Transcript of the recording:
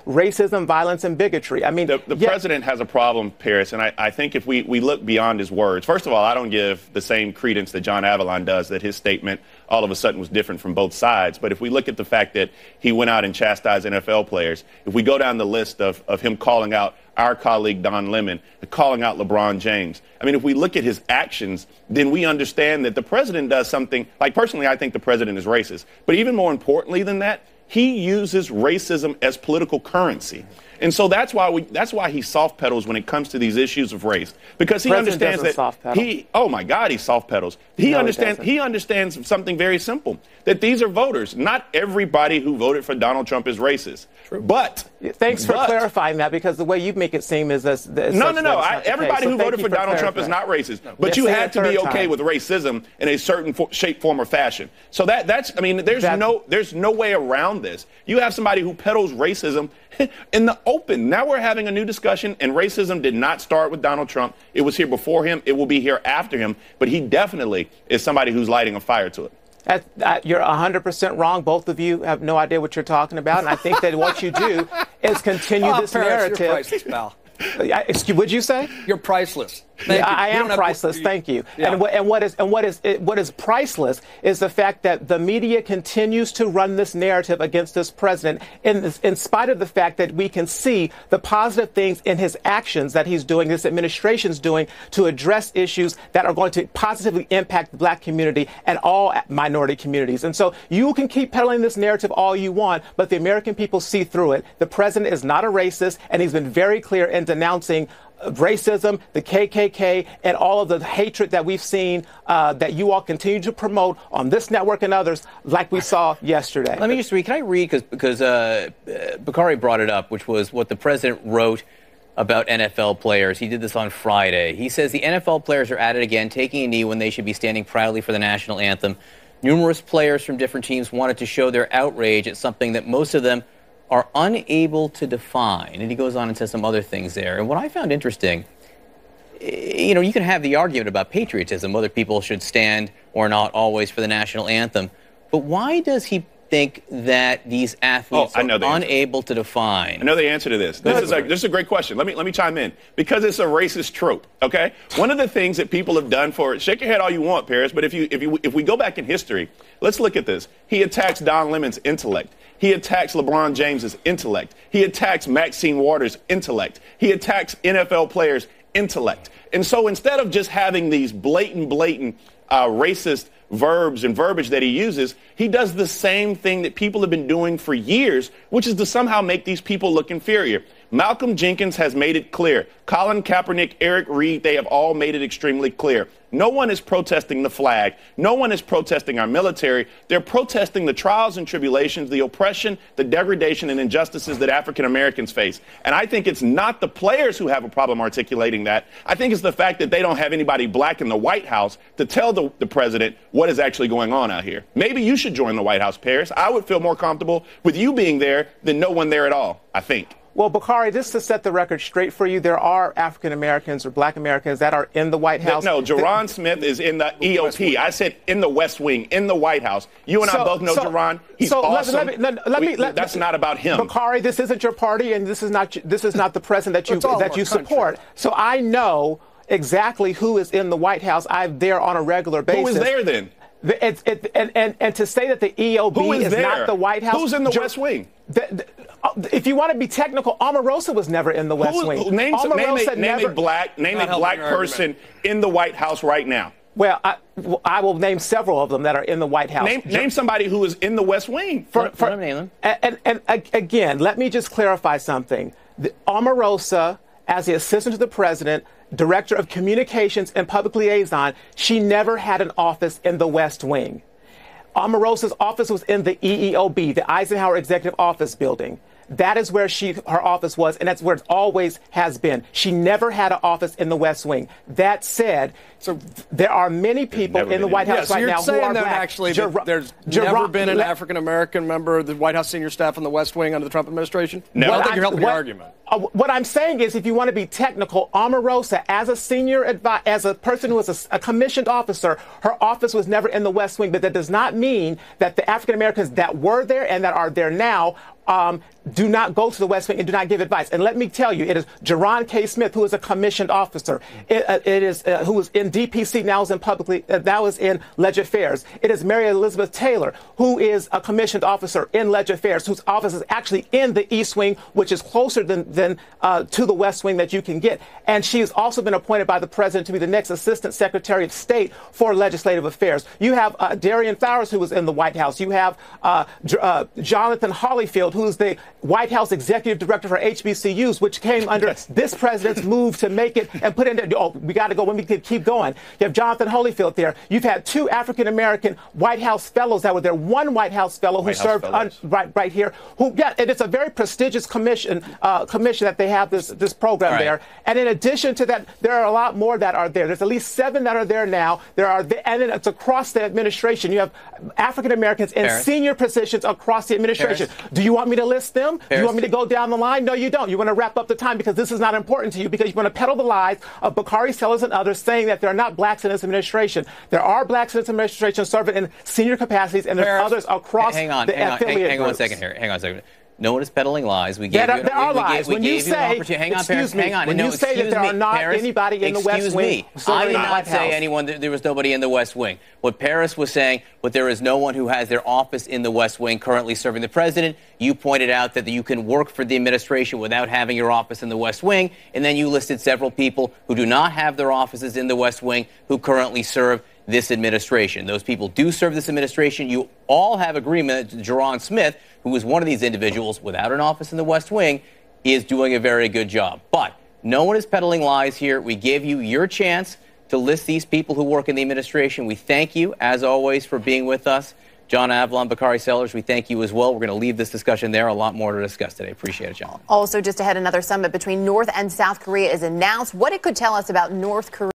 racism, violence, and bigotry. I mean, the president has a problem, Paris, and I think if we look beyond his words, first of all, I don't give the same credence that John Avalon does, that his statement all of a sudden was different from both sides. But if we look at the fact that he went out and chastised NFL players, if we go down the list of him calling out our colleague Don Lemon, calling out LeBron James, I mean, if we look at his actions, then we understand that the president does something, like personally, I think the president is racist. But even more importantly than that, he uses racism as political currency. And so that's why he soft pedals when it comes to these issues of race, because he understands that oh my God, he soft pedals. He understands something very simple, that these are voters. Not everybody who voted for Donald Trump is racist. True. But thanks for clarifying that, because the way you make it seem is that no. Everybody who voted for Donald Trump is not racist. No. But you have to be okay with racism in a certain shape, form, or fashion. So that's I mean, there's no way around this. You have somebody who peddles racism in the open. Now we're having a new discussion, and racism did not start with Donald Trump. It was here before him. It will be here after him. But he definitely is somebody who's lighting a fire to it. You're 100% wrong. Both of you have no idea what you're talking about. And I think that what you do is continue this narrative. You're priceless, pal. Would you say? You're priceless. I am priceless. Thank you. Yeah. And what is priceless is the fact that the media continues to run this narrative against this president, in spite of the fact that we can see the positive things in his actions that he's doing, this administration's doing, to address issues that are going to positively impact the black community and all minority communities. And so you can keep peddling this narrative all you want, but the American people see through it. The president is not a racist, and he's been very clear in denouncing racism, the KKK, and all of the hatred that we've seen that you all continue to promote on this network and others, like we saw yesterday. Let me just read. Can I read? Because Bakari brought it up, which was what the president wrote about NFL players. He did this on Friday. He says the NFL players are at it again, taking a knee when they should be standing proudly for the national anthem. Numerous players from different teams wanted to show their outrage at something that most of them are unable to define. And he goes on and says some other things there. And what I found interesting, you can have the argument about patriotism, whether people should stand or not always for the national anthem. But why does he think that these athletes are unable to define? I know the answer to this. This is a great question. Let me chime in, because it's a racist trope. Okay, one of the things that people have done shake your head all you want, Paris, but if we go back in history, let's look at this. He attacks Don Lemon's intellect. He attacks LeBron James's intellect. He attacks Maxine Waters' intellect. He attacks NFL players' intellect. And so instead of just having these blatant racist verbs and verbiage that he uses, he does the same thing that people have been doing for years, which is to somehow make these people look inferior. Malcolm Jenkins has made it clear. Colin Kaepernick, Eric Reed, they have all made it extremely clear. No one is protesting the flag. No one is protesting our military. They're protesting the trials and tribulations, the oppression, the degradation, and injustices that African Americans face. And I think it's not the players who have a problem articulating that. I think it's the fact that they don't have anybody black in the White House to tell the president what is actually going on out here. Maybe you should join the White House, Paris. I would feel more comfortable with you being there than no one there at all, I think. Well, Bakari, just to set the record straight for you, there are African Americans or black Americans that are in the White House. No, Jerron Smith is in the EOP. I said in the West Wing, in the White House. You and I both know Jerron. He's awesome. That's not about him. Bakari, this isn't your party, and this is not the president that you support. So I know exactly who is in the White House. I'm there on a regular basis. Who is there then? And to say that the EOB is not the White House. Who's in the West Wing? If you want to be technical, Omarosa was never in the West Wing. Name a black person in the White House right now. Well, I will name several of them that are in the White House. Name somebody who is in the West Wing. And again, let me just clarify something. Omarosa, as the assistant to the president, director of communications and public liaison, she never had an office in the West Wing. Omarosa's office was in the EEOB, the Eisenhower Executive Office Building. That is where her office was, and that's where it always has been. She never had an office in the West Wing. That said, there are many people in the White House right now who are black. Actually, there's never been an African-American member of the White House senior staff in the West Wing under the Trump administration? No. I don't think you're helping the argument. What I'm saying is, if you want to be technical, Omarosa, as a person who was a commissioned officer, her office was never in the West Wing. But that does not mean that the African Americans that were there and that are there now do not go to the West Wing and do not give advice. And let me tell you, it is Jerron K. Smith, who is a commissioned officer. It is who is in DPC, now is in now is in Leg Affairs. It is Mary Elizabeth Taylor, who is a commissioned officer in Leg Affairs, whose office is actually in the East Wing, which is closer than to the West Wing that you can get. And she has also been appointed by the president to be the next Assistant Secretary of State for Legislative Affairs. You have Darian Flowers, who was in the White House. You have Jonathan Holyfield, who is the White House Executive Director for HBCUs, which came under this president's move to make it and put in. Oh, we got to go when we can keep going. You have Jonathan Holyfield there. You've had 2 African-American White House fellows that were there. One White House fellow who served right here. And it's a very prestigious commission that they have this program there. And in addition to that, there are a lot more that are there. There's at least 7 that are there now. And then it's across the administration. You have African-Americans in senior positions across the administration. Do you want me to list them? Do you want me to go down the line? No, you don't. You want to wrap up the time because this is not important to you, because you want to peddle the lies of Bakari Sellers and others saying that there are not blacks in this administration. There are blacks in this administration serving in senior capacities, and there's others across the affiliate groups. Hang on a second here. Hang on a second. No one is peddling lies. We gave there are lies. When you say, hang on. When you say that there are not anybody in the West Wing, I did not say anyone. There was nobody in the West Wing. What Paris was saying, but there is no one who has their office in the West Wing currently serving the president. You pointed out that you can work for the administration without having your office in the West Wing, and then you listed several people who do not have their offices in the West Wing who currently serve this administration. Those people do serve this administration. You all have agreement that Jerron Smith, who is one of these individuals without an office in the West Wing, is doing a very good job. But no one is peddling lies here. We gave you your chance to list these people who work in the administration. We thank you, as always, for being with us. John Avlon, Bakari Sellers, we thank you as well. We're going to leave this discussion there. A lot more to discuss today. Appreciate it, John. Also, just ahead, another summit between North and South Korea is announced. What it could tell us about North Korea.